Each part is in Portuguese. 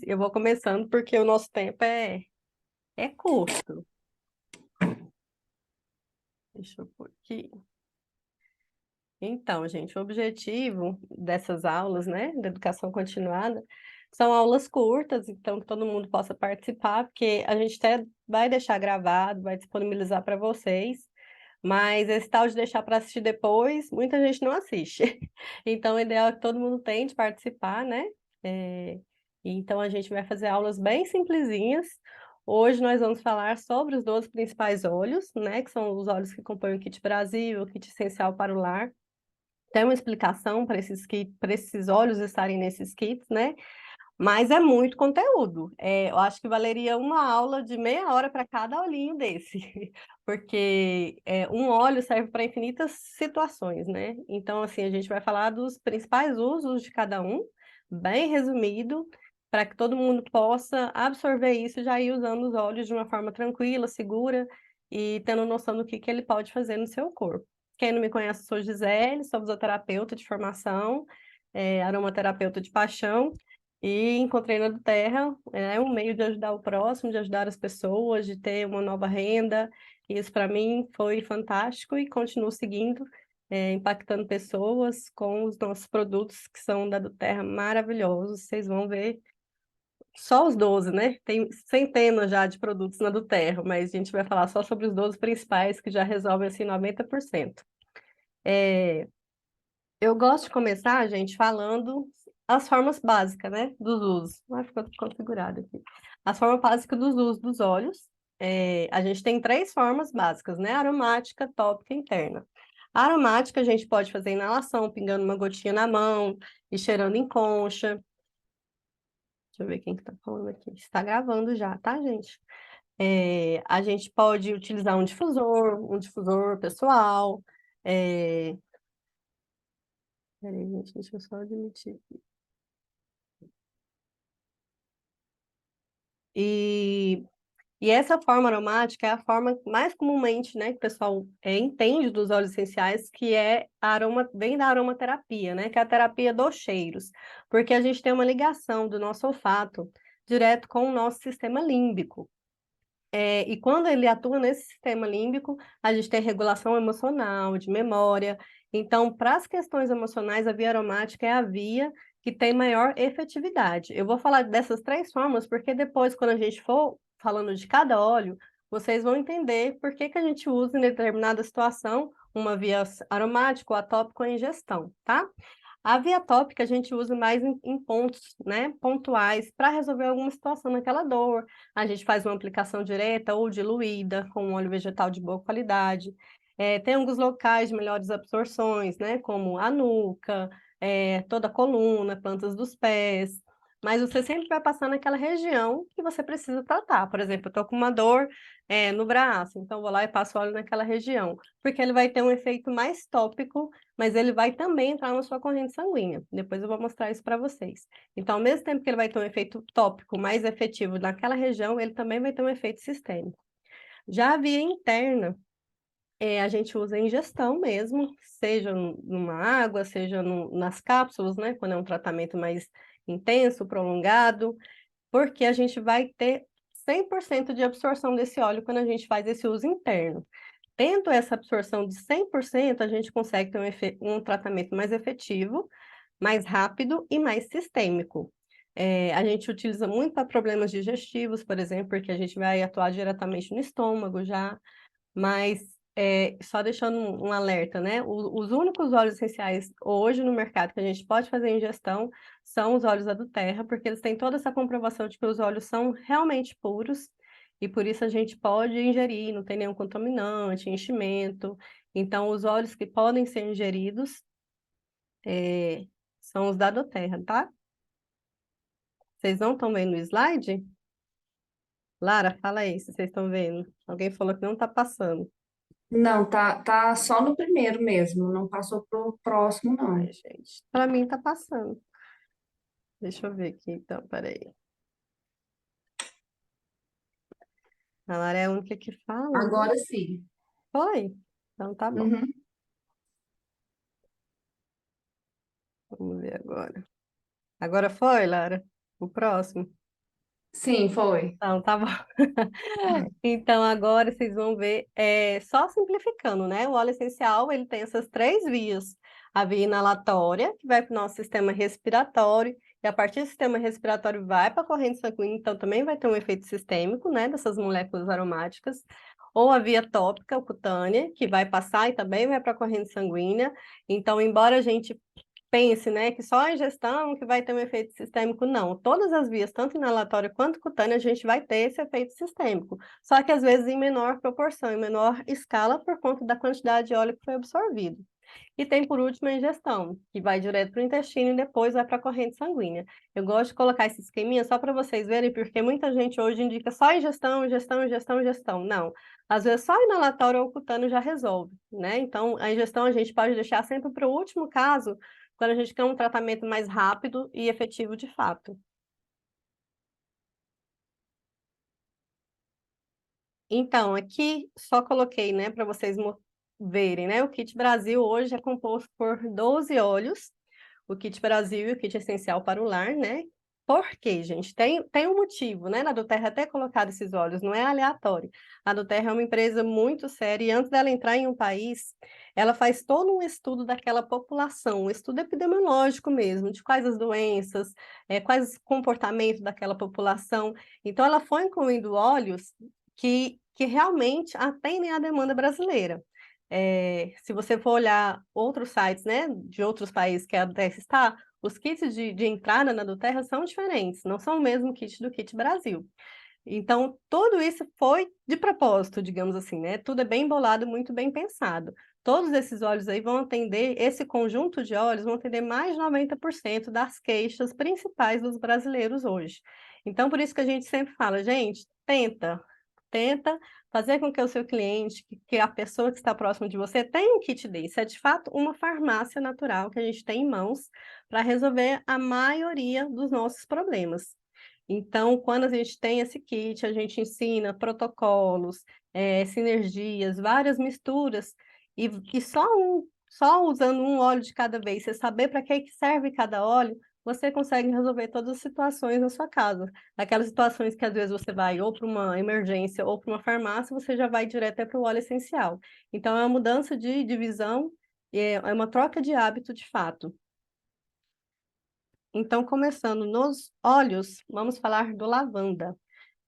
Eu vou começando porque o nosso tempo é curto. Deixa eu pôr aqui. Então, gente, o objetivo dessas aulas, né, da educação continuada, são aulas curtas, então que todo mundo possa participar, porque a gente até vai deixar gravado, vai disponibilizar para vocês, mas esse tal de deixar para assistir depois, muita gente não assiste. Então, o ideal é que todo mundo tente participar, né? É, então, a gente vai fazer aulas bem simplesinhas. Hoje nós vamos falar sobre os 12 principais óleos, né? Que são os óleos que compõem o Kit Brasil, o Kit Essencial para o Lar. Tem uma explicação para esses óleos estarem nesses kits, né? Mas é muito conteúdo. Eu acho que valeria uma aula de meia hora para cada olhinho desse, porque um óleo serve para infinitas situações, né? Então, assim, a gente vai falar dos principais usos de cada um, bem resumido, para que todo mundo possa absorver isso e já ir usando os óleos de uma forma tranquila, segura e tendo noção do que ele pode fazer no seu corpo. Quem não me conhece, eu sou Gisele, sou fisioterapeuta de formação, aromaterapeuta de paixão. E encontrei na do Terra, é um meio de ajudar o próximo, de ajudar as pessoas, de ter uma nova renda. E isso para mim foi fantástico e continuo seguindo, impactando pessoas com os nossos produtos que são da do Terra maravilhosos. Vocês vão ver só os 12, né? Tem centenas já de produtos na do Terra, mas a gente vai falar só sobre os 12 principais que já resolvem assim 90%. É, eu gosto de começar, gente, falando as formas básicas, né, dos usos. Vai ficar configurado aqui. As formas básicas dos usos dos óleos. A gente tem três formas básicas, né? Aromática, tópica e interna. A aromática a gente pode fazer inalação, pingando uma gotinha na mão e cheirando em concha. Deixa eu ver quem que tá falando aqui. Está gravando já, tá, gente? A gente pode utilizar um difusor pessoal. É... Peraí, gente, deixa eu só admitir. E, e essa forma aromática é a forma mais comumente, né, que o pessoal entende dos óleos essenciais, que é vem da aromaterapia, né, que é a terapia dos cheiros, porque a gente tem uma ligação do nosso olfato direto com o nosso sistema límbico. E quando ele atua nesse sistema límbico, a gente tem regulação emocional, de memória. Então, para as questões emocionais, a via aromática é a via que tem maior efetividade. Eu vou falar dessas três formas, porque depois, quando a gente for falando de cada óleo, vocês vão entender por que que a gente usa em determinada situação uma via aromática ou atópica ou ingestão, tá? A via tópica a gente usa mais em pontos, né, pontuais, para resolver alguma situação naquela dor. A gente faz uma aplicação direta ou diluída com um óleo vegetal de boa qualidade. Tem alguns locais de melhores absorções, né, como a nuca, toda a coluna, plantas dos pés. Mas você sempre vai passar naquela região que você precisa tratar. Por exemplo, eu estou com uma dor, no braço, então eu vou lá e passo óleo naquela região, porque ele vai ter um efeito mais tópico, mas ele vai também entrar na sua corrente sanguínea. Depois eu vou mostrar isso para vocês. Então, ao mesmo tempo que ele vai ter um efeito tópico mais efetivo naquela região, ele também vai ter um efeito sistêmico. Já a via interna, a gente usa em ingestão mesmo, seja numa água, seja nas cápsulas, né? Quando é um tratamento mais intenso, prolongado, porque a gente vai ter 100% de absorção desse óleo quando a gente faz esse uso interno. Tendo essa absorção de 100%, a gente consegue ter um tratamento mais efetivo, mais rápido e mais sistêmico. A gente utiliza muito para problemas digestivos, por exemplo, porque a gente vai atuar diretamente no estômago já, mas só deixando um alerta, né? Os únicos óleos essenciais hoje no mercado que a gente pode fazer ingestão são os óleos da do Terra, porque eles têm toda essa comprovação de que os óleos são realmente puros, e por isso a gente pode ingerir, não tem nenhum contaminante, enchimento. Então, os óleos que podem ser ingeridos são os da do Terra, tá? Vocês não estão vendo o slide? Lara, fala aí se vocês estão vendo. Alguém falou que não está passando. Não, tá só no primeiro mesmo, não passou pro próximo, Ai, não. gente, para mim está passando. Deixa eu ver aqui, então, peraí. A Lara é a única que fala, né? Agora sim. Foi? Então tá bom. Uhum. Vamos ver agora. Agora foi, Lara? O próximo. Sim, foi. Então, tá bom. Então, agora vocês vão ver, só simplificando, né? O óleo essencial, ele tem essas três vias. A via inalatória, que vai para o nosso sistema respiratório, e a partir do sistema respiratório vai para a corrente sanguínea, então também vai ter um efeito sistêmico, né? Dessas moléculas aromáticas. Ou a via tópica, ou cutânea, que vai passar e também vai para a corrente sanguínea. Então, embora a gente pense, né, que só a ingestão que vai ter um efeito sistêmico, não. Todas as vias, tanto inalatória quanto cutânea, a gente vai ter esse efeito sistêmico. Só que às vezes em menor proporção, em menor escala, por conta da quantidade de óleo que foi absorvido. E tem, por último, a ingestão, que vai direto para o intestino e depois vai para a corrente sanguínea. Eu gosto de colocar esse esqueminha só para vocês verem, porque muita gente hoje indica só ingestão, ingestão, ingestão, ingestão. Não. Às vezes só inalatório ou cutâneo já resolve, né? Então, a ingestão a gente pode deixar sempre para o último caso, quando a gente quer um tratamento mais rápido e efetivo de fato. Então, aqui só coloquei, né, para vocês verem, né? O Kit Brasil hoje é composto por 12 óleos, o Kit Brasil e o Kit Essencial para o Lar, né? Por quê, gente? Tem um motivo, né? Na Doterra até colocado esses óleos, não é aleatório. A Doterra é uma empresa muito séria e antes dela entrar em um país, ela faz todo um estudo daquela população, um estudo epidemiológico mesmo, de quais as doenças, quais os comportamentos daquela população. Então, ela foi incluindo óleos que realmente atendem à demanda brasileira. Se você for olhar outros sites, né, de outros países que a Doterra está, os kits de entrada na Doterra são diferentes, não são o mesmo kit do Kit Brasil. Então, tudo isso foi de propósito, digamos assim, né? Tudo é bem bolado, muito bem pensado. Todos esses óleos aí vão atender, esse conjunto de óleos vão atender mais de 90% das queixas principais dos brasileiros hoje. Então, por isso que a gente sempre fala, gente, tenta fazer com que o seu cliente, que a pessoa que está próxima de você, tenha um kit desse. É de fato uma farmácia natural que a gente tem em mãos para resolver a maioria dos nossos problemas. Então, quando a gente tem esse kit, a gente ensina protocolos, sinergias, várias misturas, e só usando um óleo de cada vez, você saber para que serve cada óleo, você consegue resolver todas as situações na sua casa. Aquelas situações que às vezes você vai ou para uma emergência ou para uma farmácia, você já vai direto para o óleo essencial. Então, é uma mudança de visão, é uma troca de hábito de fato. Então, começando nos óleos, vamos falar do lavanda.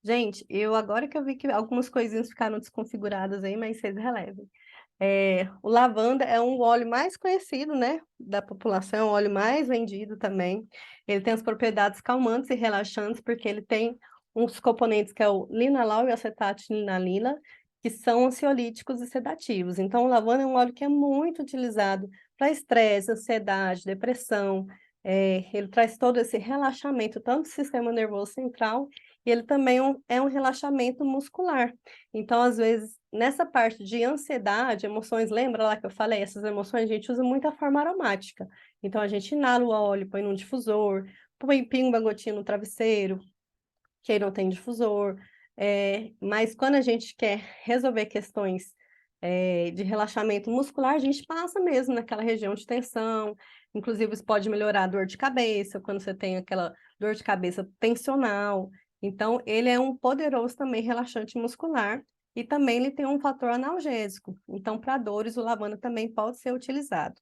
Gente, eu agora que eu vi que algumas coisinhas ficaram desconfiguradas aí, mas vocês relevem. O lavanda é um óleo mais conhecido, né, da população, é o óleo mais vendido também. Ele tem as propriedades calmantes e relaxantes, porque ele tem uns componentes que é o linalol e acetato de linalina, que são ansiolíticos e sedativos. Então, o lavanda é um óleo que é muito utilizado para estresse, ansiedade, depressão. Ele traz todo esse relaxamento, tanto do sistema nervoso central, e ele também é um relaxamento muscular. Então, às vezes, nessa parte de ansiedade, emoções, lembra lá que eu falei? Essas emoções a gente usa muito a forma aromática. Então, a gente inala o óleo, põe num difusor, põe pinga uma gotinha no travesseiro, que aí não tem difusor. Mas quando a gente quer resolver questões de relaxamento muscular, a gente passa mesmo naquela região de tensão. Inclusive, isso pode melhorar a dor de cabeça, quando você tem aquela dor de cabeça tensional. Então, ele é um poderoso também relaxante muscular e também ele tem um fator analgésico. Então, para dores, o lavanda também pode ser utilizado.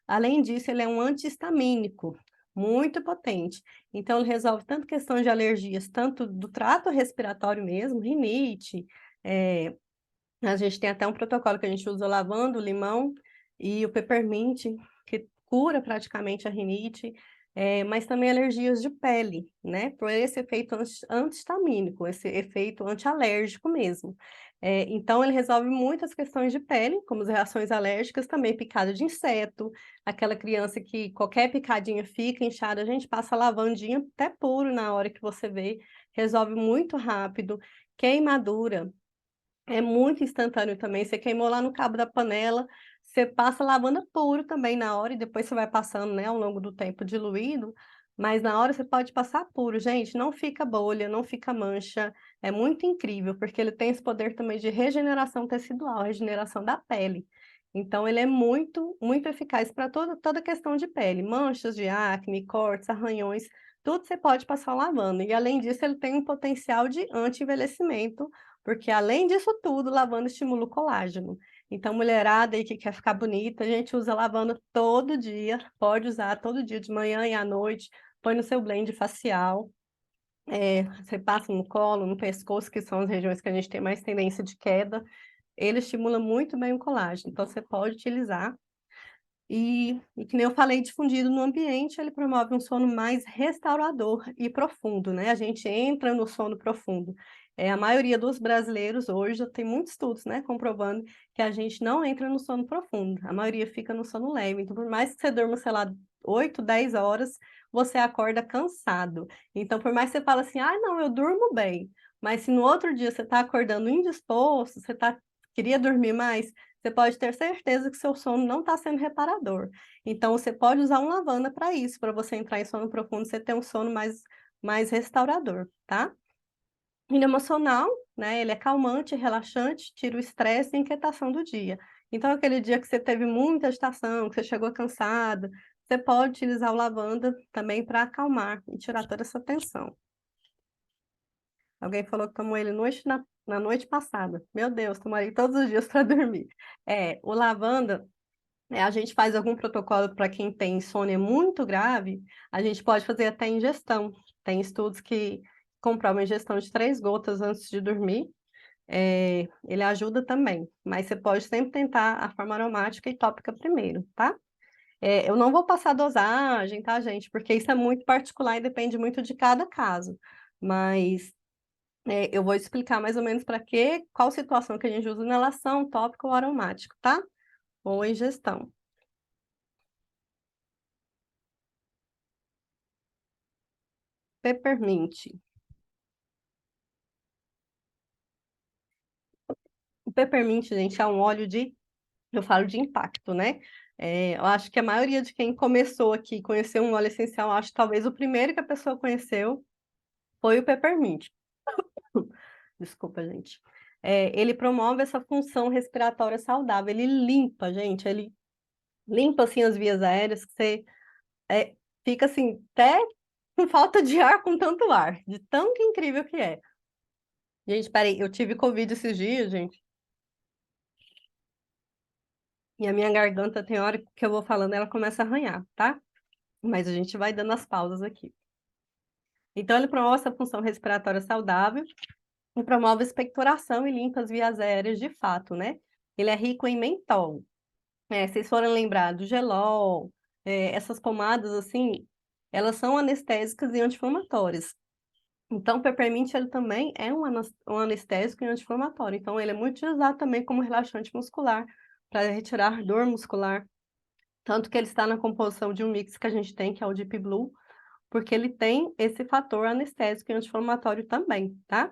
Além disso, ele é um anti-histamínico, muito potente. Então, ele resolve tanto questões de alergias, tanto do trato respiratório mesmo, rinite. é, a gente tem até um protocolo que a gente usa o lavanda, o limão e o peppermint, que cura praticamente a rinite, mas também alergias de pele, né? Por esse efeito anti-histamínico, esse efeito antialérgico mesmo. Então, ele resolve muitas questões de pele, como as reações alérgicas, também picada de inseto, aquela criança que qualquer picadinha fica inchada, a gente passa lavandinha até puro na hora que você vê, resolve muito rápido. Queimadura, é muito instantâneo também. Você queimou lá no cabo da panela, você passa lavanda puro também na hora, e depois você vai passando, né, ao longo do tempo diluído. Mas na hora você pode passar puro, gente. Não fica bolha, não fica mancha. É muito incrível, porque ele tem esse poder também de regeneração tecidual, regeneração da pele. Então, ele é muito, muito eficaz para toda questão de pele. Manchas de acne, cortes, arranhões. tudo você pode passar lavanda. E além disso, ele tem um potencial de anti-envelhecimento, porque além disso tudo, lavanda estimula o colágeno. Então, mulherada aí que quer ficar bonita, a gente usa lavanda todo dia, pode usar todo dia, de manhã e à noite, põe no seu blend facial. Você passa no colo, no pescoço, que são as regiões que a gente tem mais tendência de queda. Ele estimula muito bem o colágeno, então você pode utilizar. E que nem eu falei, difundido no ambiente, ele promove um sono mais restaurador e profundo, né? A gente entra no sono profundo. A maioria dos brasileiros hoje, tem muitos estudos, né, comprovando que a gente não entra no sono profundo. A maioria fica no sono leve. Então, por mais que você durma, sei lá, 8, 10 horas, você acorda cansado. Então, por mais que você fale assim, ah, não, eu durmo bem. Mas se no outro dia você está acordando indisposto, queria dormir mais, você pode ter certeza que seu sono não está sendo reparador. Então, você pode usar um lavanda para isso, para você entrar em sono profundo, você ter um sono mais restaurador, tá? Ele é emocional, né? Ele é calmante, relaxante, tira o estresse e a inquietação do dia. Então, aquele dia que você teve muita agitação, que você chegou cansado, você pode utilizar o lavanda também para acalmar e tirar toda essa tensão. Alguém falou que tomou ele na noite passada. Meu Deus, tomaria todos os dias para dormir. O lavanda, a gente faz algum protocolo para quem tem insônia muito grave, a gente pode fazer até ingestão. Tem estudos que comprovam a ingestão de 3 gotas antes de dormir. Ele ajuda também, mas você pode sempre tentar a forma aromática e tópica primeiro, tá? Eu não vou passar dosagem, tá, gente? Porque isso é muito particular e depende muito de cada caso. Mas eu vou explicar mais ou menos para qual situação que a gente usa inalação, tópico ou aromático, tá? Ou ingestão. Peppermint. O peppermint, gente, é um óleo eu falo de impacto, né? Eu acho que a maioria de quem começou aqui, conheceu um óleo essencial, acho que talvez o primeiro que a pessoa conheceu foi o peppermint. Desculpa, gente. Ele promove essa função respiratória saudável, ele limpa, gente, ele limpa, assim, as vias aéreas, que você fica, assim, até com falta de ar com tanto ar, de tão que incrível que é. Gente, peraí, eu tive Covid esses dias, gente, e a minha garganta tem hora que eu vou falando, ela começa a arranhar, tá? Mas a gente vai dando as pausas aqui. Então, ele promove essa função respiratória saudável e promove a expectoração e limpa as vias aéreas de fato, né? Ele é rico em mentol. Se vocês forem lembrar do gelol, essas pomadas, assim, elas são anestésicas e anti-inflamatórias. Então, o peppermint, ele também é um anestésico e anti-inflamatório. Então, ele é muito usado também como relaxante muscular, para retirar dor muscular. Tanto que ele está na composição de um mix que a gente tem, que é o Deep Blue, porque ele tem esse fator anestésico e anti-inflamatório também, tá?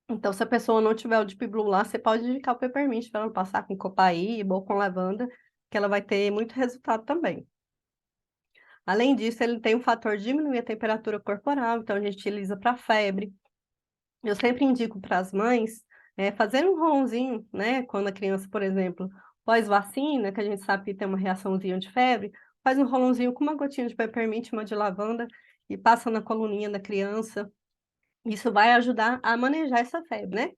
Então, se a pessoa não tiver o Deep Blue lá, você pode indicar o Peppermint para ela passar com copaíba ou com lavanda, que ela vai ter muito resultado também. Além disso, ele tem um fator de diminuir a temperatura corporal, então a gente utiliza para febre. Eu sempre indico para as mães fazer um ronzinho, né? Quando a criança, por exemplo, pós-vacina, que a gente sabe que tem uma reaçãozinha de febre, faz um rolãozinho com uma gotinha de peppermint, uma de lavanda, e passa na coluninha da criança. Isso vai ajudar a manejar essa febre, né?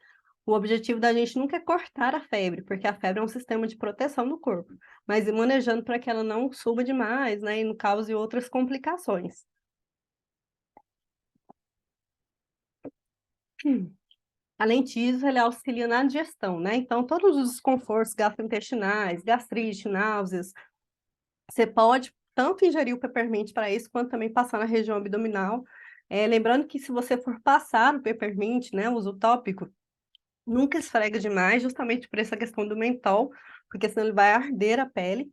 O objetivo da gente nunca é cortar a febre, porque a febre é um sistema de proteção do corpo, mas ir manejando para que ela não suba demais, né? E não cause outras complicações. Além disso, ele auxilia na digestão, né? Então, todos os desconfortos gastrointestinais, gastrite, náuseas, você pode tanto ingerir o peppermint para isso, quanto também passar na região abdominal. Lembrando que se você for passar o peppermint, né, uso tópico, nunca esfrega demais, justamente por essa questão do mentol, porque senão ele vai arder a pele.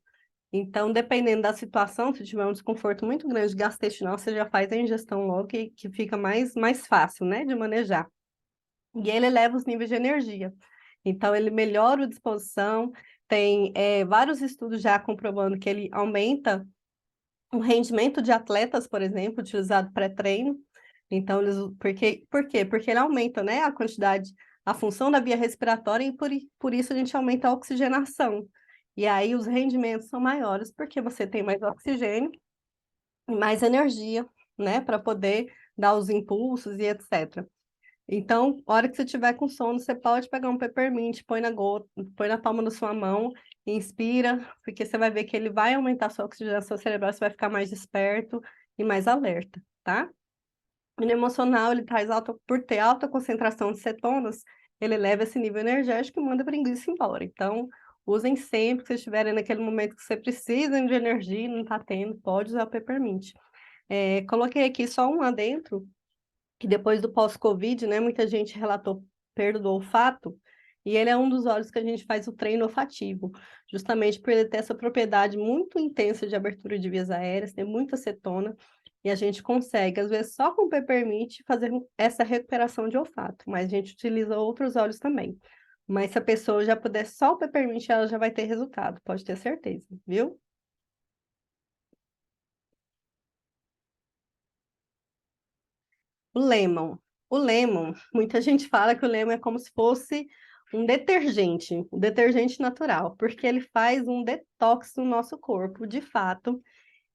Então, dependendo da situação, se tiver um desconforto muito grande gastrointestinal, você já faz a ingestão logo, que fica mais fácil, né, de manejar. E ele eleva os níveis de energia. Então, ele melhora a disposição. Tem vários estudos já comprovando que ele aumenta o rendimento de atletas, por exemplo, utilizado pré-treino. Então, por quê? Porque ele aumenta, né, a quantidade, a função da via respiratória e por isso a gente aumenta a oxigenação. E aí os rendimentos são maiores porque você tem mais oxigênio e mais energia né, para poder dar os impulsos e etc. Então, a hora que você tiver com sono, você pode pegar um peppermint, põe na gota, põe na palma da sua mão, inspira, porque você vai ver que ele vai aumentar a sua oxigenação cerebral, você vai ficar mais desperto e mais alerta, tá? E no emocional, ele traz alta, por ter alta concentração de cetonas, ele eleva esse nível energético e manda a preguiça embora. Então, usem sempre que vocês estiverem naquele momento que você precisa de energia e não está tendo, pode usar o peppermint. Coloquei aqui só um adentro, que depois do pós-Covid, né, muita gente relatou perda do olfato, e ele é um dos óleos que a gente faz o treino olfativo, justamente por ele ter essa propriedade muito intensa de abertura de vias aéreas, tem muita acetona, e a gente consegue, às vezes, só com peppermint, fazer essa recuperação de olfato, mas a gente utiliza outros óleos também. Mas se a pessoa já puder só o peppermint, ela já vai ter resultado, pode ter certeza, viu? O lemon. O lemon, muita gente fala que o lemon é como se fosse um detergente natural, porque ele faz um detox no nosso corpo, de fato.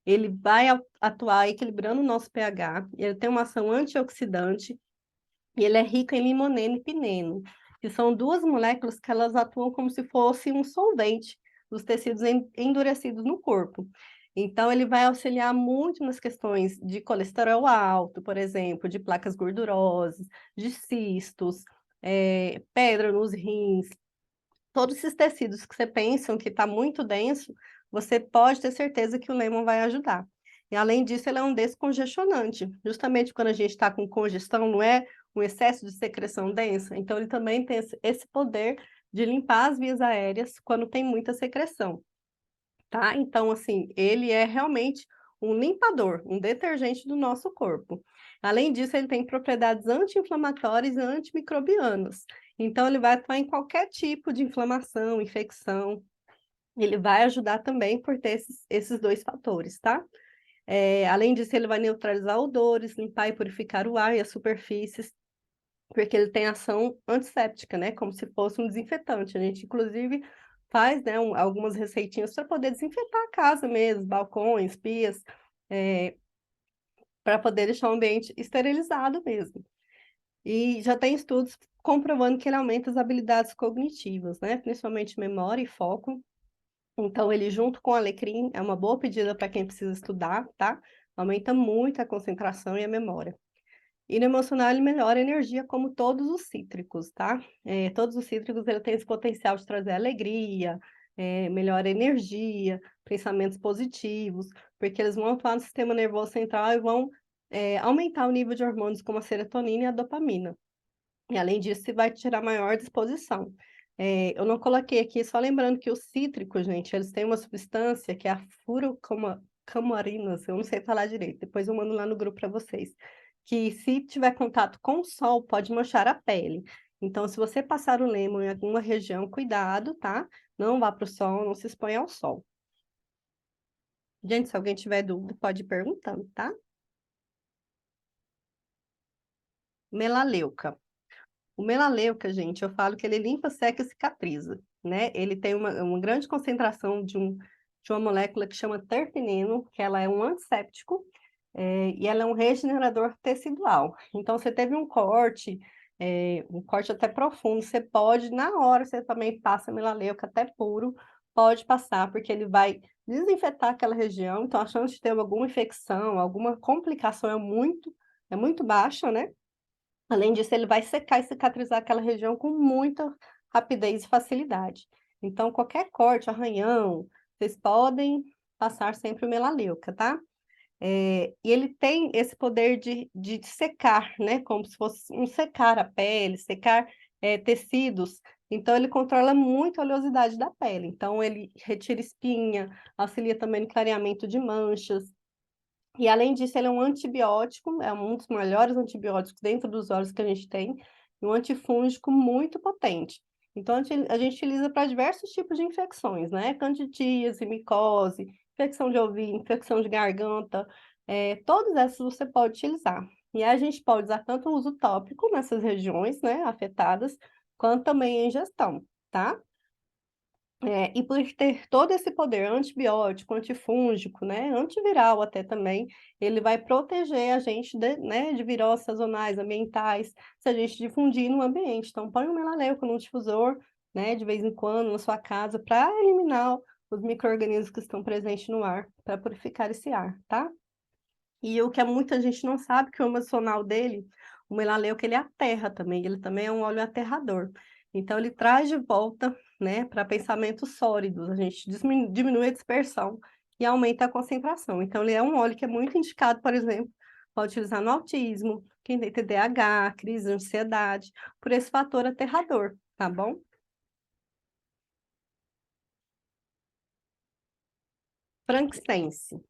Ele vai atuar equilibrando o nosso pH, ele tem uma ação antioxidante e ele é rico em limoneno e pineno, que são duas moléculas que elas atuam como se fosse um solvente dos tecidos endurecidos no corpo. Então, ele vai auxiliar muito nas questões de colesterol alto, por exemplo, de placas gordurosas, de cistos, pedra nos rins, todos esses tecidos que você pensam que está muito denso, você pode ter certeza que o lemon vai ajudar. E além disso, ele é um descongestionante. Justamente quando a gente está com congestão, não é um excesso de secreção densa, então ele também tem esse poder de limpar as vias aéreas quando tem muita secreção, tá? Então, assim, ele é realmente um limpador, um detergente do nosso corpo. Além disso, ele tem propriedades anti-inflamatórias e antimicrobianas. Então, ele vai atuar em qualquer tipo de inflamação, infecção. Ele vai ajudar também por ter esses dois fatores, tá? Além disso, ele vai neutralizar odores, limpar e purificar o ar e as superfícies, porque ele tem ação antisséptica, né? Como se fosse um desinfetante. A gente, inclusive, faz, né, algumas receitinhas para poder desinfetar a casa mesmo, balcões, pias, para poder deixar o ambiente esterilizado mesmo. E já tem estudos comprovando que ele aumenta as habilidades cognitivas, né? Principalmente memória e foco. Então, ele junto com o alecrim é uma boa pedida para quem precisa estudar, tá? Aumenta muito a concentração e a memória. E no emocional ele melhora a energia, como todos os cítricos, tá? Todos os cítricos ele tem esse potencial de trazer alegria, melhora a energia, pensamentos positivos, porque eles vão atuar no sistema nervoso central e vão aumentar o nível de hormônios como a serotonina e a dopamina. E além disso, você vai tirar maior disposição. Eu não coloquei aqui, só lembrando que os cítricos, gente, eles têm uma substância que é a furocamarina, eu não sei falar direito, depois eu mando lá no grupo para vocês, que se tiver contato com o sol, pode manchar a pele. Então, se você passar o lemon em alguma região, cuidado, tá? Não vá para o sol, não se exponha ao sol. Gente, se alguém tiver dúvida, pode ir perguntando, tá? Melaleuca. O melaleuca, gente, eu falo que ele limpa, seca e cicatriza, né? Ele tem uma grande concentração de uma molécula que chama terpeneno, que ela é um antisséptico, e ela é um regenerador tecidual. Então, você teve um corte até profundo, você pode, na hora, você também passa melaleuca até puro, pode passar, porque ele vai desinfetar aquela região, então a chance de ter alguma infecção, alguma complicação é muito baixa, né? Além disso, ele vai secar e cicatrizar aquela região com muita rapidez e facilidade. Então, qualquer corte, arranhão, vocês podem passar sempre o melaleuca, tá? E ele tem esse poder de secar, né? Como se fosse um secar a pele, secar tecidos. Então, ele controla muito a oleosidade da pele. Então, ele retira espinha, auxilia também no clareamento de manchas. E além disso, ele é um antibiótico, é um dos melhores antibióticos dentro dos óleos que a gente tem, e um antifúngico muito potente. Então, a gente utiliza para diversos tipos de infecções, né? Candidíase, micose, infecção de ouvido, infecção de garganta, todas essas você pode utilizar. E aí a gente pode usar tanto o uso tópico nessas regiões, né, afetadas, quanto também em ingestão, tá? E por ter todo esse poder antibiótico, antifúngico, né, antiviral até também, ele vai proteger a gente de, né, de viroses sazonais, ambientais, se a gente difundir no ambiente. Então, põe um melaleuca num difusor, né, de vez em quando na sua casa, para eliminar os micro-organismos que estão presentes no ar, para purificar esse ar, tá? E o que muita gente não sabe, que o emocional dele, o melaleuca, ele aterra também, ele também é um óleo aterrador. Então, ele traz de volta, né, para pensamentos sólidos, a gente diminui a dispersão e aumenta a concentração. Então, ele é um óleo que é muito indicado, por exemplo, para utilizar no autismo, quem tem TDAH, crise de ansiedade, por esse fator aterrador, tá bom? Frankincense.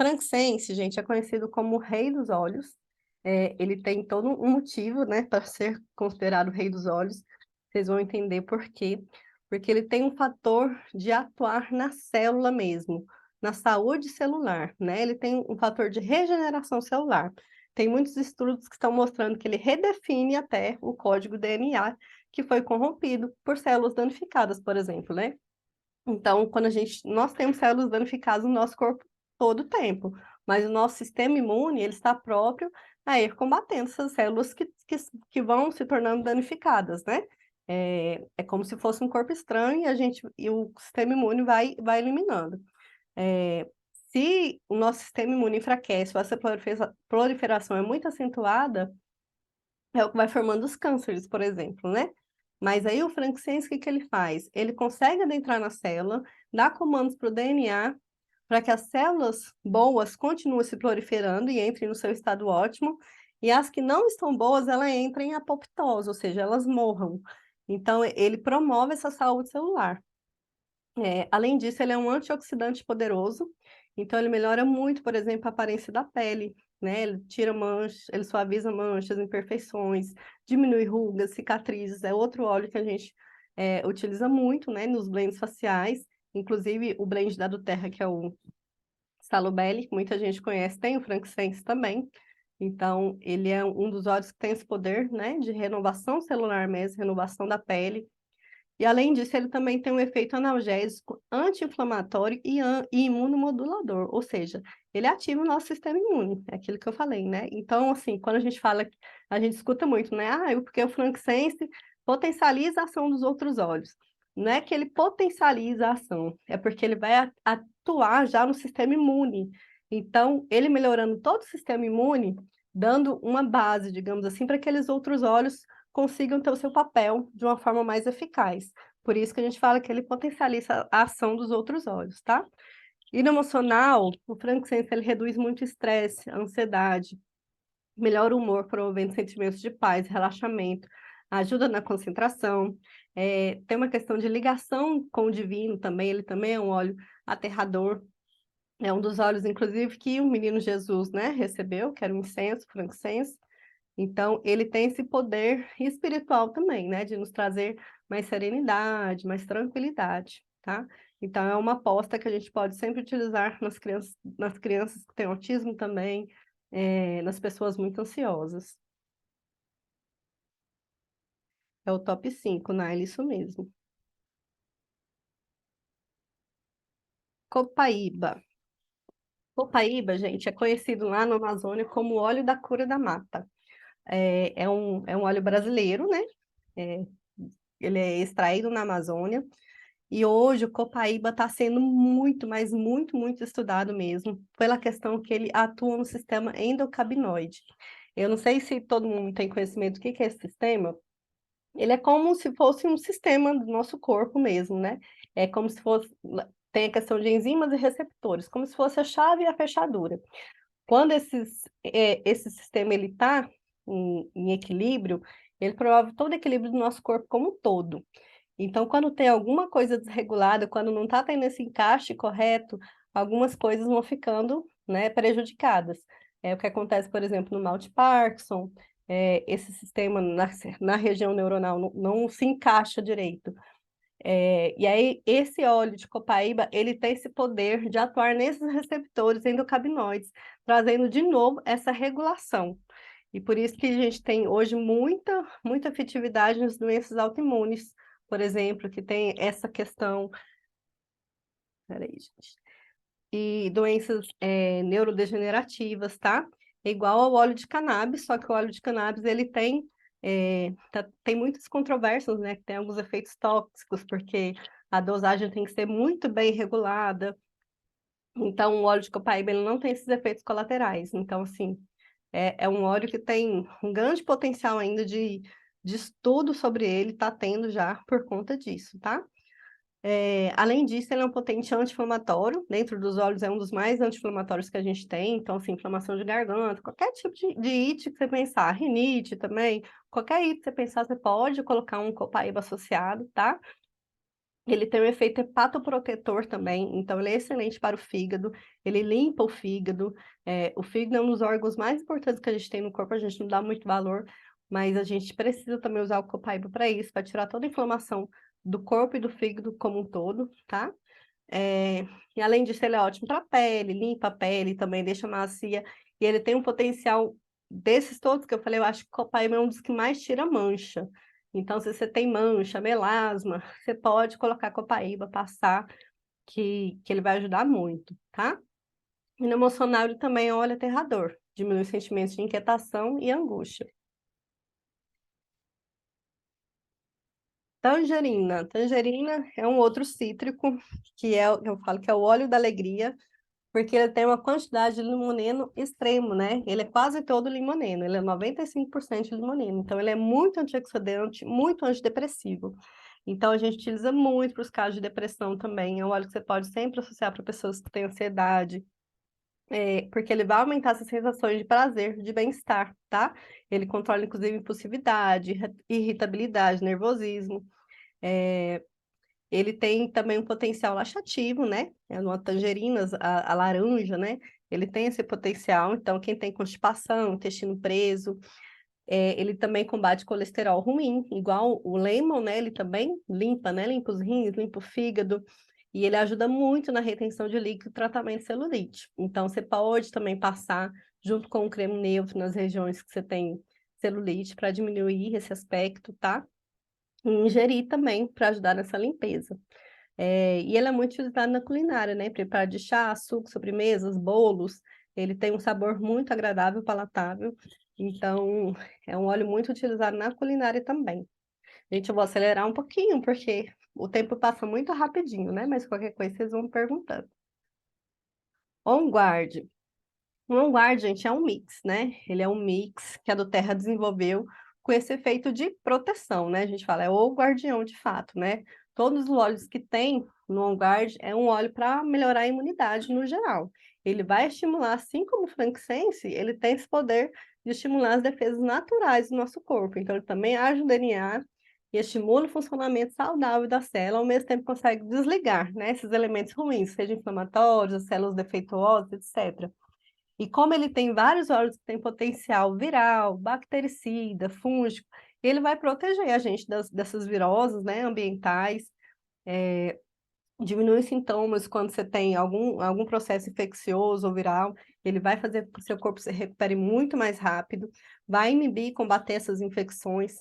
Frankincense, gente, é conhecido como o rei dos óleos. Ele tem todo um motivo, né, para ser considerado o rei dos óleos. Vocês vão entender por quê. Porque ele tem um fator de atuar na célula mesmo, na saúde celular, né? Ele tem um fator de regeneração celular. Tem muitos estudos que estão mostrando que ele redefine até o código DNA que foi corrompido por células danificadas, por exemplo, né? Então, nós temos células danificadas no nosso corpo todo o tempo, mas o nosso sistema imune, ele está próprio a ir combatendo essas células que vão se tornando danificadas, né? É como se fosse um corpo estranho e o sistema imune vai eliminando. É, Se o nosso sistema imune enfraquece ou essa proliferação é muito acentuada, é o que vai formando os cânceres, por exemplo, né? Mas aí o frankincense, o que que ele faz? Ele consegue adentrar na célula, dá comandos para o DNA, para que as células boas continuem se proliferando e entrem no seu estado ótimo, e as que não estão boas, elas entrem em apoptose, ou seja, elas morram. Então, ele promove essa saúde celular. Além disso, ele é um antioxidante poderoso, então ele melhora muito, por exemplo, a aparência da pele, né? Ele tira manchas, ele suaviza manchas, imperfeições, diminui rugas, cicatrizes. É outro óleo que a gente utiliza muito, né, nos blends faciais, inclusive o blend da Doterra, que é o Salubelle, que muita gente conhece, tem o frankincense também. Então, ele é um dos óleos que tem esse poder, né, de renovação celular mesmo, renovação da pele. E além disso, ele também tem um efeito analgésico, anti-inflamatório e imunomodulador, ou seja, ele ativa o nosso sistema imune, é aquilo que eu falei, né? Então, assim, quando a gente fala, a gente escuta muito, né? Porque o frankincense potencializa a ação dos outros óleos. Não é que ele potencializa a ação, é porque ele vai atuar já no sistema imune. Então, ele melhorando todo o sistema imune, dando uma base, digamos assim, para aqueles outros óleos consigam ter o seu papel de uma forma mais eficaz. Por isso que a gente fala que ele potencializa a ação dos outros óleos, tá? E no emocional, o frankincense ele reduz muito o estresse, a ansiedade, melhora o humor, promovendo sentimentos de paz, relaxamento, ajuda na concentração, tem uma questão de ligação com o divino também, ele também é um óleo aterrador, é um dos óleos, inclusive, que o menino Jesus, né, recebeu, que era o incenso, frankincense. Então, ele tem esse poder espiritual também, né, de nos trazer mais serenidade, mais tranquilidade, tá? Então, é uma aposta que a gente pode sempre utilizar nas crianças que têm autismo também, nas pessoas muito ansiosas. É o top 5, Naila, isso mesmo. Copaíba. Copaíba, gente, é conhecido lá na Amazônia como óleo da cura da mata. É um óleo brasileiro, né? É, ele é extraído na Amazônia. E hoje o copaíba está sendo muito, mas muito, muito estudado mesmo, pela questão que ele atua no sistema endocabinoide. Eu não sei se todo mundo tem conhecimento do que é esse sistema. Ele é como se fosse um sistema do nosso corpo mesmo, né? É como se fosse, tem a questão de enzimas e receptores, como se fosse a chave e a fechadura. Quando esse sistema ele está em equilíbrio, ele promove todo o equilíbrio do nosso corpo como um todo. Então, quando tem alguma coisa desregulada, quando não está tendo esse encaixe correto, algumas coisas vão ficando, né, prejudicadas. É o que acontece, por exemplo, no mal de Parkinson, esse sistema na região neuronal não se encaixa direito. E aí, esse óleo de copaíba, ele tem esse poder de atuar nesses receptores endocabinoides, trazendo de novo essa regulação. E por isso que a gente tem hoje muita, muita efetividade nas doenças autoimunes, por exemplo, que tem essa questão. Peraí, gente. E doenças neurodegenerativas, tá? É igual ao óleo de cannabis, só que o óleo de cannabis ele tem muitas controvérsias, né? Que tem alguns efeitos tóxicos, porque a dosagem tem que ser muito bem regulada. Então, o óleo de copaíba ele não tem esses efeitos colaterais. Então, assim, é um óleo que tem um grande potencial ainda de estudo sobre ele, tá tendo já por conta disso, tá? Além disso, ele é um potente anti-inflamatório. Dentro dos óleos, é um dos mais anti-inflamatórios que a gente tem. Então, assim, inflamação de garganta, qualquer tipo de ite que você pensar, rinite também, qualquer ite que você pensar, você pode colocar um copaíba associado, tá? Ele tem um efeito hepatoprotetor também, então ele é excelente para o fígado, ele limpa o fígado. O fígado é um dos órgãos mais importantes que a gente tem no corpo, a gente não dá muito valor, mas a gente precisa também usar o copaíba para isso, para tirar toda a inflamação do corpo e do fígado como um todo, tá? É, e além disso, ele é ótimo para a pele, limpa a pele, também deixa macia, e ele tem um potencial desses todos que eu falei, eu acho que o copaíba é um dos que mais tira mancha. Então, se você tem mancha, melasma, você pode colocar copaíba, passar, que ele vai ajudar muito, tá? E no emocional, ele também é um óleo aterrador, diminui os sentimentos de inquietação e angústia. Tangerina. Tangerina é um outro cítrico, eu falo que é o óleo da alegria, porque ele tem uma quantidade de limoneno extremo, né? Ele é quase todo limoneno, ele é 95% de limoneno. Então, ele é muito antioxidante, muito antidepressivo. Então, a gente utiliza muito para os casos de depressão também. É um óleo que você pode sempre associar para pessoas que têm ansiedade, porque ele vai aumentar essas sensações de prazer, de bem-estar, tá? Ele controla, inclusive, impulsividade, irritabilidade, nervosismo. É, Ele tem também um potencial laxativo, né? No tangerinas, a laranja, né? Ele tem esse potencial. Então, quem tem constipação, intestino preso, ele também combate colesterol ruim, igual o lemon, né? Ele também limpa, né? Limpa os rins, limpa o fígado. E ele ajuda muito na retenção de líquido e tratamento de celulite. Então, você pode também passar junto com o creme neutro nas regiões que você tem celulite para diminuir esse aspecto, tá? E ingerir também para ajudar nessa limpeza. E ele é muito utilizado na culinária, né? Preparo de chá, suco, sobremesas, bolos. Ele tem um sabor muito agradável, palatável. Então, é um óleo muito utilizado na culinária também. Gente, eu vou acelerar um pouquinho, porque o tempo passa muito rapidinho, né? Mas qualquer coisa vocês vão me perguntando. On guard. O Vanguard, gente, é um mix, né? Ele é um mix que a do Terra desenvolveu com esse efeito de proteção, né? A gente fala, é o guardião de fato, né? Todos os óleos que tem no Vanguard é um óleo para melhorar a imunidade no geral. Ele vai estimular, assim como o frankincense, ele tem esse poder de estimular as defesas naturais do nosso corpo. Então, ele também age no DNA e estimula o funcionamento saudável da célula, ao mesmo tempo consegue desligar, né, esses elementos ruins, sejam inflamatórios, as células defeituosas, etc. E como ele tem vários óleos que têm potencial viral, bactericida, fúngico, ele vai proteger a gente dessas viroses, né, ambientais, diminui os sintomas quando você tem algum processo infeccioso ou viral, ele vai fazer com que o seu corpo se recupere muito mais rápido, vai inibir e combater essas infecções.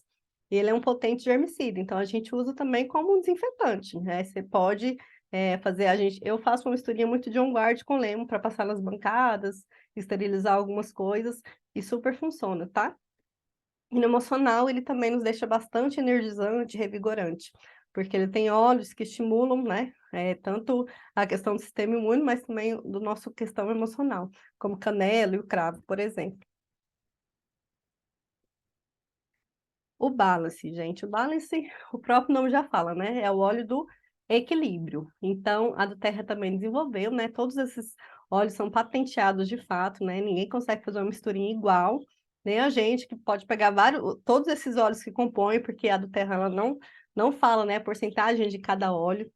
Ele é um potente germicida, então a gente usa também como um desinfetante, né? Você pode eu faço uma misturinha muito de On Guard com Lemon para passar nas bancadas, esterilizar algumas coisas, e super funciona, tá? E no emocional, ele também nos deixa bastante energizante, revigorante, porque ele tem óleos que estimulam, né? Tanto a questão do sistema imune, mas também do nosso questão emocional, como canela e o cravo, por exemplo. O Balance, gente, o Balance, o próprio nome já fala, né? É o óleo do equilíbrio. Então, a do Terra também desenvolveu, né? Todos esses óleos são patenteados de fato, né? Ninguém consegue fazer uma misturinha igual, nem a gente que pode pegar todos esses óleos que compõem, porque a do Terra ela não fala, né, a porcentagem de cada óleo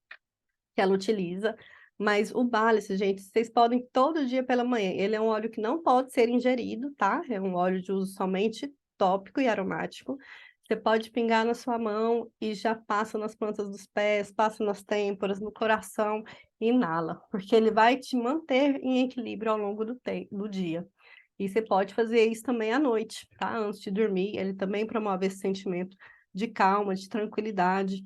que ela utiliza. Mas o Balance, gente, vocês podem todo dia pela manhã. Ele é um óleo que não pode ser ingerido, tá? É um óleo de uso somente tópico e aromático. Você pode pingar na sua mão e já passa nas plantas dos pés, passa nas têmporas, no coração, e inala, porque ele vai te manter em equilíbrio ao longo do dia. E você pode fazer isso também à noite, tá? Antes de dormir, ele também promove esse sentimento de calma, de tranquilidade.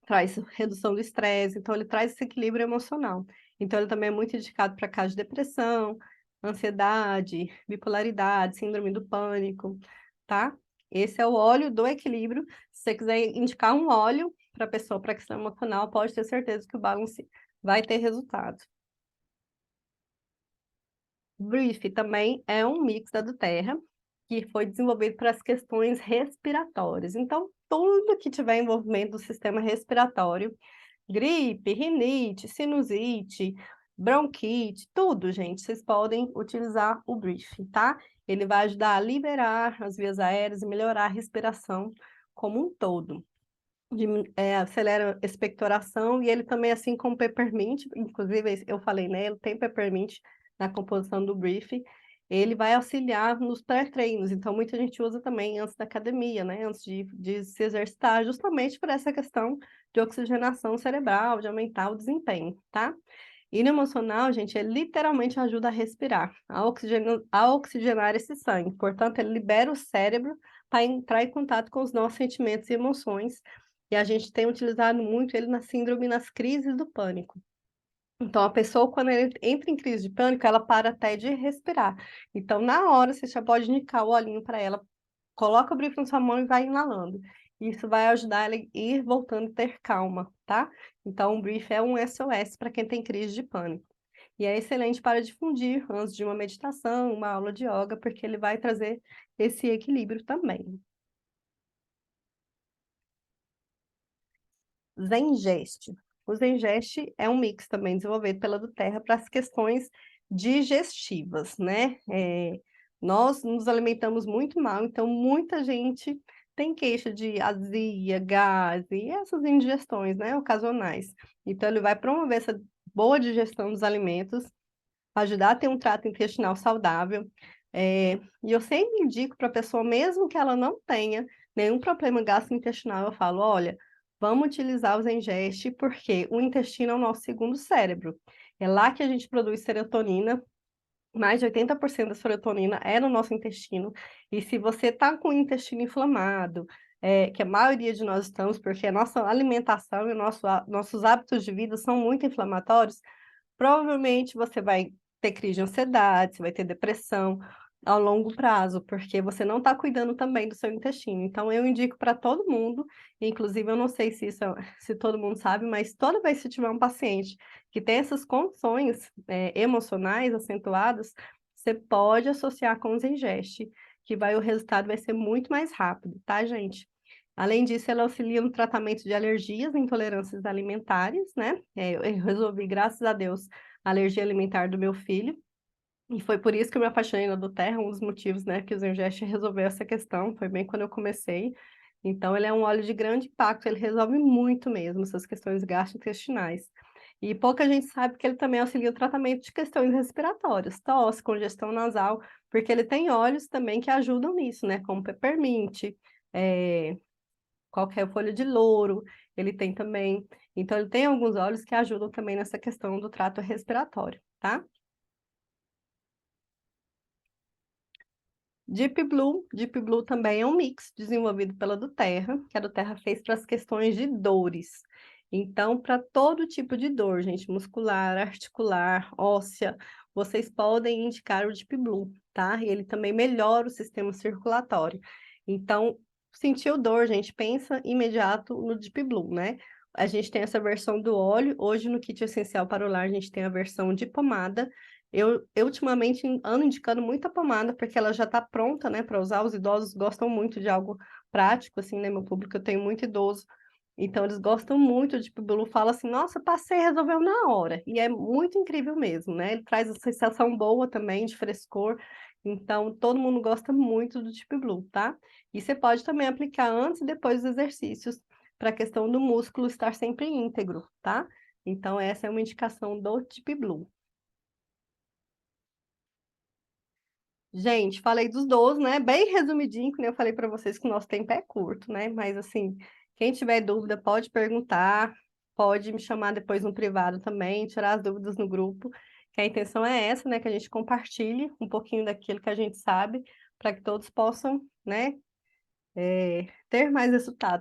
traz redução do estresse, então ele traz esse equilíbrio emocional. Então ele também é muito indicado para casos de depressão, ansiedade, bipolaridade, síndrome do pânico, tá? Esse é o óleo do equilíbrio. Se você quiser indicar um óleo para a pessoa para questão emocional, pode ter certeza que o balance vai ter resultado. Brief também é um mix da Doterra, que foi desenvolvido para as questões respiratórias. Então, tudo que tiver envolvimento do sistema respiratório, gripe, rinite, sinusite, bronquite, tudo, gente, vocês podem utilizar o Brief, tá? Ele vai ajudar a liberar as vias aéreas e melhorar a respiração como um todo. Acelera a expectoração e ele também, assim como o peppermint, inclusive eu falei, né? Ele tem peppermint na composição do brief, ele vai auxiliar nos pré-treinos, então muita gente usa também antes da academia, né? Antes de se exercitar, justamente por essa questão de oxigenação cerebral, de aumentar o desempenho, tá? E no emocional, gente, ele literalmente ajuda a respirar, a oxigenar esse sangue. Portanto, ele libera o cérebro para entrar em contato com os nossos sentimentos e emoções. E a gente tem utilizado muito ele na síndrome, nas crises do pânico. Então, a pessoa, quando ela entra em crise de pânico, ela para até de respirar. Então, na hora, você já pode indicar o olhinho para ela, coloca o briefing na sua mão e vai inalando. Isso vai ajudar ela a ir voltando a ter calma, tá? Então, o brief é um SOS para quem tem crise de pânico. E é excelente para difundir antes de uma meditação, uma aula de yoga, porque ele vai trazer esse equilíbrio também. Zengest. O Zengest é um mix também desenvolvido pela Duterra para as questões digestivas, né? Nós nos alimentamos muito mal, então muita gente tem queixa de azia, gás e essas indigestões, né, ocasionais. Então ele vai promover essa boa digestão dos alimentos, ajudar a ter um trato intestinal saudável. E eu sempre indico para a pessoa, mesmo que ela não tenha nenhum problema gastrointestinal, eu falo, olha, vamos utilizar o Zengest, porque o intestino é o nosso segundo cérebro. É lá que a gente produz serotonina, mais de 80% da serotonina é no nosso intestino. E se você está com o intestino inflamado, que a maioria de nós estamos, porque a nossa alimentação e nossos hábitos de vida são muito inflamatórios, provavelmente você vai ter crise de ansiedade, você vai ter depressão ao longo prazo, porque você não está cuidando também do seu intestino. Então, eu indico para todo mundo, inclusive eu não sei se se todo mundo sabe, mas toda vez que tiver um paciente que tem essas condições emocionais acentuadas, você pode associar com o Zengest, que o resultado vai ser muito mais rápido, tá, gente? Além disso, ela auxilia no tratamento de alergias e intolerâncias alimentares, né? Eu resolvi, graças a Deus, a alergia alimentar do meu filho. E foi por isso que eu me apaixonei na Doterra, um dos motivos, né, que o Zengest resolveu essa questão, foi bem quando eu comecei. Então, ele é um óleo de grande impacto, ele resolve muito mesmo essas questões gastrointestinais. E pouca gente sabe que ele também auxilia o tratamento de questões respiratórias, tosse, congestão nasal, porque ele tem óleos também que ajudam nisso, né, como peppermint, é, qualquer folha de louro, ele tem também. Então, ele tem alguns óleos que ajudam também nessa questão do trato respiratório, tá? Deep Blue também é um mix desenvolvido pela Doterra, que a Doterra fez para as questões de dores. Então, para todo tipo de dor, gente, muscular, articular, óssea, vocês podem indicar o Deep Blue, tá? E ele também melhora o sistema circulatório. Então, sentiu dor, gente, pensa imediato no Deep Blue, né? A gente tem essa versão do óleo, hoje no kit essencial para o lar a gente tem a versão de pomada, eu ultimamente ando indicando muita pomada, porque ela já está pronta, né, para usar. Os idosos gostam muito de algo prático, assim, né? Meu público eu tenho muito idoso, então eles gostam muito de Blue. Fala assim, nossa, passei, resolveu na hora. E é muito incrível mesmo, né? Ele traz a sensação boa também de frescor. Então, todo mundo gosta muito do Deep Blue, tá? E você pode também aplicar antes e depois dos exercícios, para a questão do músculo estar sempre íntegro, tá? Então, essa é uma indicação do Deep Blue. Gente, falei dos 12, né? Bem resumidinho, que nem eu falei para vocês que o nosso tempo é curto, né? Mas assim, quem tiver dúvida pode perguntar, pode me chamar depois no privado também, tirar as dúvidas no grupo, que a intenção é essa, né? Que a gente compartilhe um pouquinho daquilo que a gente sabe, para que todos possam, né, ter mais resultado.